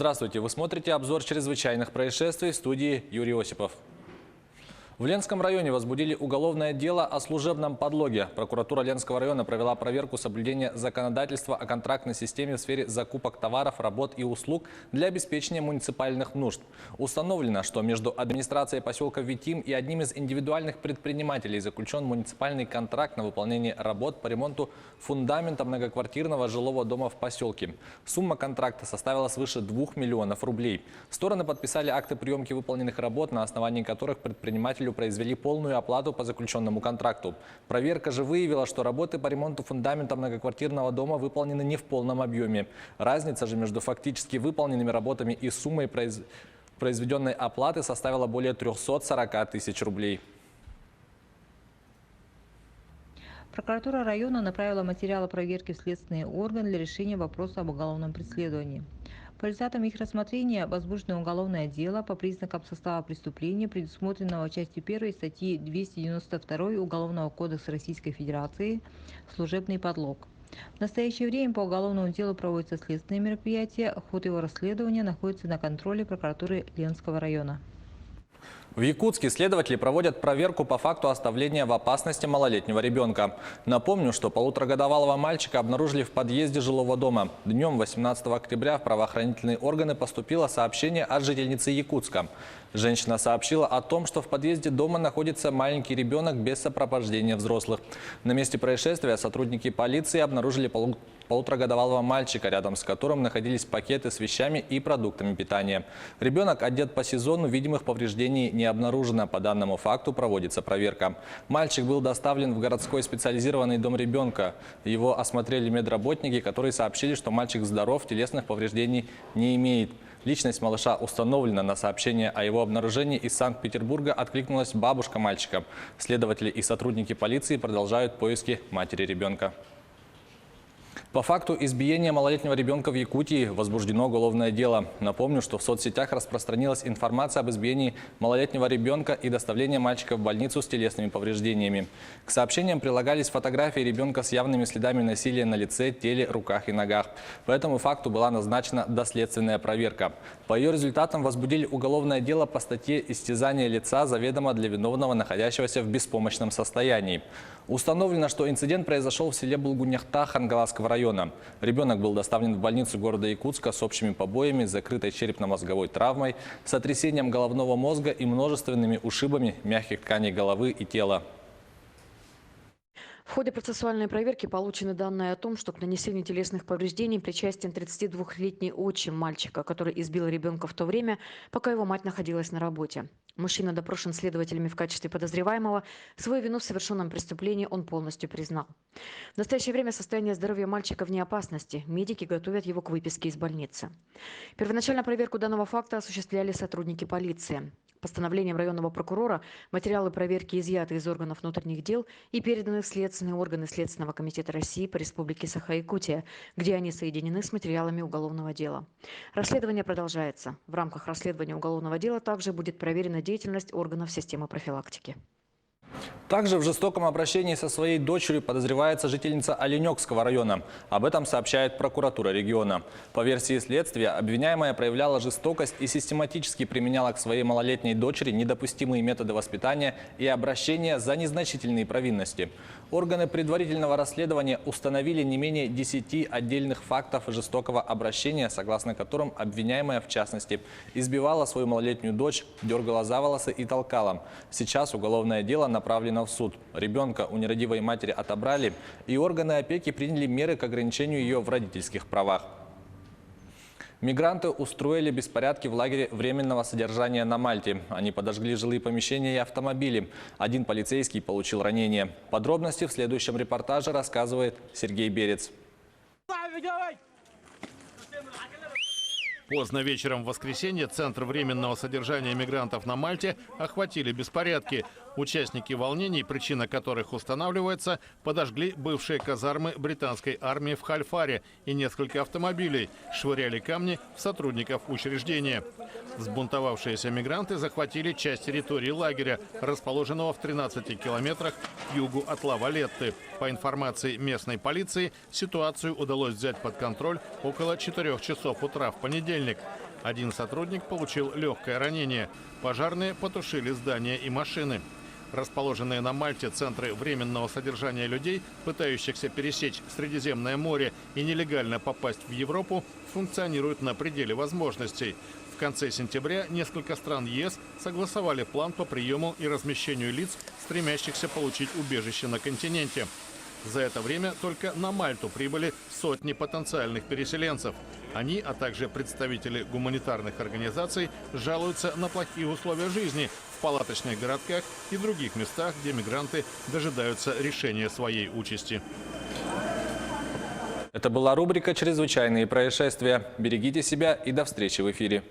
Здравствуйте! Вы смотрите обзор чрезвычайных происшествий в студии Юрий Осипов. В Ленском районе возбудили уголовное дело о служебном подлоге. Прокуратура Ленского района провела проверку соблюдения законодательства о контрактной системе в сфере закупок товаров, работ и услуг для обеспечения муниципальных нужд. Установлено, что между администрацией поселка Витим и одним из индивидуальных предпринимателей заключен муниципальный контракт на выполнение работ по ремонту фундамента многоквартирного жилого дома в поселке. Сумма контракта составила свыше 2 миллионов рублей. Стороны подписали акты приемки выполненных работ, на основании которых предпринимателю произвели полную оплату по заключенному контракту. Проверка же выявила, что работы по ремонту фундамента многоквартирного дома выполнены не в полном объеме. Разница же между фактически выполненными работами и суммой произведенной оплаты составила более 340 тысяч рублей. Прокуратура района направила материалы проверки в следственный орган для решения вопроса об уголовном преследовании. По результатам их рассмотрения возбуждено уголовное дело по признакам состава преступления, предусмотренного частью 1 статьи 292 Уголовного кодекса Российской Федерации «Служебный подлог». В настоящее время по уголовному делу проводятся следственные мероприятия, ход его расследования находится на контроле прокуратуры Ленского района. В Якутске следователи проводят проверку по факту оставления в опасности малолетнего ребенка. Напомню, что полуторагодовалого мальчика обнаружили в подъезде жилого дома. Днем 18 октября в правоохранительные органы поступило сообщение от жительницы Якутска. Женщина сообщила о том, что в подъезде дома находится маленький ребенок без сопровождения взрослых. На месте происшествия сотрудники полиции обнаружили полуторагодовалого мальчика, рядом с которым находились пакеты с вещами и продуктами питания. Ребенок одет по сезону, видимых повреждений не обнаружено. По данному факту проводится проверка. Мальчик был доставлен в городской специализированный дом ребенка. Его осмотрели медработники, которые сообщили, что мальчик здоров, телесных повреждений не имеет. Личность малыша установлена. На сообщение о его обнаружении из Санкт-Петербурга откликнулась бабушка мальчика. Следователи и сотрудники полиции продолжают поиски матери ребенка. По факту избиения малолетнего ребенка в Якутии возбуждено уголовное дело. Напомню, что в соцсетях распространилась информация об избиении малолетнего ребенка и доставлении мальчика в больницу с телесными повреждениями. К сообщениям прилагались фотографии ребенка с явными следами насилия на лице, теле, руках и ногах. По этому факту была назначена доследственная проверка. По ее результатам возбудили уголовное дело по статье «Истязание лица, заведомо для виновного, находящегося в беспомощном состоянии». Установлено, что инцидент произошел в селе Булгуняхта Хангаласского района. Ребенок был доставлен в больницу города Якутска с общими побоями, закрытой черепно-мозговой травмой, сотрясением головного мозга и множественными ушибами мягких тканей головы и тела. В ходе процессуальной проверки получены данные о том, что к нанесению телесных повреждений причастен 32-летний отчим мальчика, который избил ребенка в то время, пока его мать находилась на работе. Мужчина допрошен следователями в качестве подозреваемого. Свою вину в совершенном преступлении он полностью признал. В настоящее время состояние здоровья мальчика вне опасности. Медики готовят его к выписке из больницы. Первоначально проверку данного факта осуществляли сотрудники полиции. Постановлением районного прокурора материалы проверки изъяты из органов внутренних дел и переданы в следственные органы Следственного комитета России по Республике Саха-Якутия, где они соединены с материалами уголовного дела. Расследование продолжается. В рамках расследования уголовного дела также будет проверена деятельность органов системы профилактики. Также в жестоком обращении со своей дочерью подозревается жительница Оленёкского района. Об этом сообщает прокуратура региона. По версии следствия, обвиняемая проявляла жестокость и систематически применяла к своей малолетней дочери недопустимые методы воспитания и обращения за незначительные провинности. Органы предварительного расследования установили не менее 10 отдельных фактов жестокого обращения, согласно которым обвиняемая, в частности, избивала свою малолетнюю дочь, дергала за волосы и толкала. Сейчас уголовное дело направлено в суд. Ребенка у нерадивой матери отобрали, и органы опеки приняли меры к ограничению ее в родительских правах. Мигранты устроили беспорядки в лагере временного содержания на Мальте. Они подожгли жилые помещения и автомобили. Один полицейский получил ранение. Подробности в следующем репортаже рассказывает Сергей Берец. Поздно вечером в воскресенье центр временного содержания мигрантов на Мальте охватили беспорядки. Участники волнений, причина которых устанавливается, подожгли бывшие казармы британской армии в Хальфаре и несколько автомобилей, швыряли камни в сотрудников учреждения. Взбунтовавшиеся мигранты захватили часть территории лагеря, расположенного в 13 километрах к югу от Ла-Валетты. По информации местной полиции, ситуацию удалось взять под контроль около 4 часов утра в понедельник. Один сотрудник получил легкое ранение. Пожарные потушили здания и машины. Расположенные на Мальте центры временного содержания людей, пытающихся пересечь Средиземное море и нелегально попасть в Европу, функционируют на пределе возможностей. В конце сентября несколько стран ЕС согласовали план по приему и размещению лиц, стремящихся получить убежище на континенте. За это время только на Мальту прибыли сотни потенциальных переселенцев. Они, а также представители гуманитарных организаций, жалуются на плохие условия жизни в палаточных городках и других местах, где мигранты дожидаются решения своей участи. Это была рубрика «Чрезвычайные происшествия». Берегите себя и до встречи в эфире.